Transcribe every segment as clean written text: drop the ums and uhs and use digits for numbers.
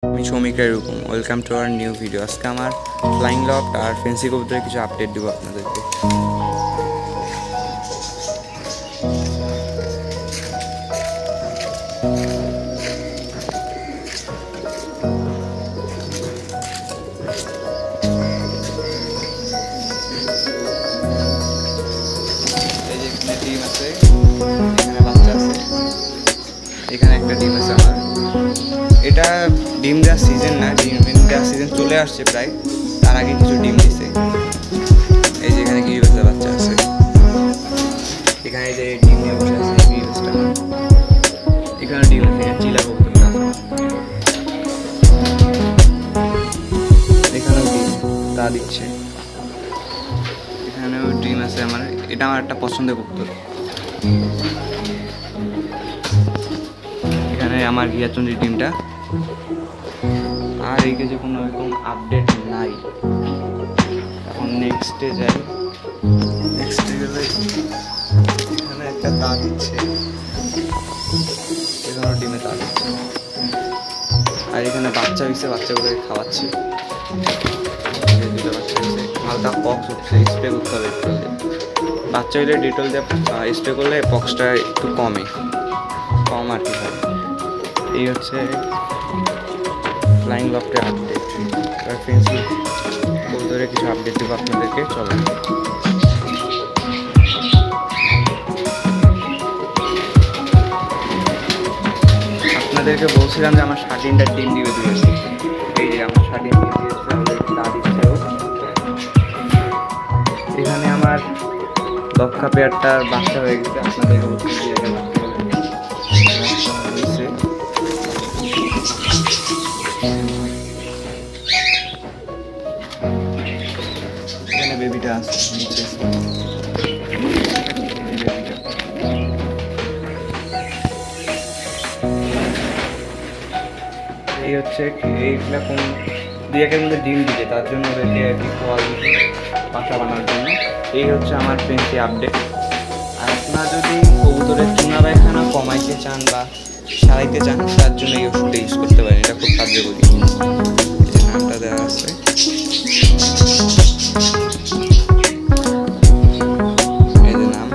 আমি সৌমিকের এরকম welcome to our new video. আজকে আমার ফ্লাইং লফট আর ফেন্সি কবুতরের কিছু আপডেট দেবো আপনাদেরকে। এই যে এখানে ডিম আছে, এখানে বাচ্চা আছে, এখানে একটা ডিম আছে আমার। এটা ডিম দেওয়ার সিজন না, ডিম দেওয়ার সিজন চলে আসছে প্রায়, তার আগে কিছু ডিম দিছে। এই যে এখানে গিরিবাজের বাচ্চা আছে, এখানে যে ডিম নিয়ে বসে আছে গিরিবাজটা, এখানে ডিম আছে, এখানে চিলা কবুতরটা আছে, এখানেও ডিম তা দিচ্ছে, এখানেও ডিম আছে আমার। এটা আমার একটা পছন্দের কবুতর। এখানে আমার ঘিয়াচন্দ্রী ডিমটা। আর এই যে কোনো রকম আপডেট নাই। এখন নেক্সটে যাই। নেক্সটে গেলে এখানে একটা তা দিচ্ছে, এখানেও ডিমে তা দিচ্ছে। আর এখানে বাচ্চা হয়েছে, বাচ্চাগুলোকে খাওয়াচ্ছে। দুটো বাচ্চা হয়েছে, হালকা পক্স হচ্ছে, স্প্রে করতে হবে ডেটল দিয়ে। বাচ্চা হইলে ডেটল দিয়ে স্প্রে করলে পক্সটা একটু কম আর কি হয়। এই হচ্ছে ফ্লাইং লফটের আপডেট। আর ফেন্সি কবুতরের কিছু আপডেট দেবো আপনাদেরকে, চলো। আপনাদেরকে বলছিলাম যে আমার শার্টিনটা ডিম দিবে দিয়েছে। এই যে আমার শার্টিন ডিম দিয়েছে, তা দিচ্ছে। এখানে আমার লক্ষা পেয়ারটার বাচ্চা হয়ে গেছে, আপনাদেরকে বলছি এখানে বেবিটা আছে নিচে। এই হচ্ছে এইগুলা কোন দুই একের মধ্যে ডিম দিবে, তার জন্য ওদেরকে আর কি খোয়াল বাসা বানানোর জন্য। এই হচ্ছে আমার ফেন্সি আপডেট। আর আপনারা যদি কবুতরের চুনা পায়খানা কমাইতে চান বা সারাইতে চান, তার জন্য এই ওষুধটা ইউজ করতে পারেন, এটা খুব কার্যকরী। এই যে নামটা দেওয়া আছে, এই যে নাম,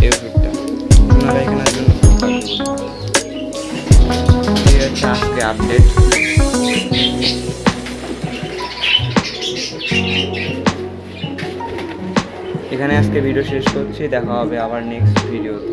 এই ওষুধটা চুনা পায়খানার জন্য খুব কার্যকরী। এই হচ্ছে আজকে আপডেট। এখানে আজকে ভিডিও শেষ করছি, দেখা হবে আবার নেক্সট ভিডিওতে।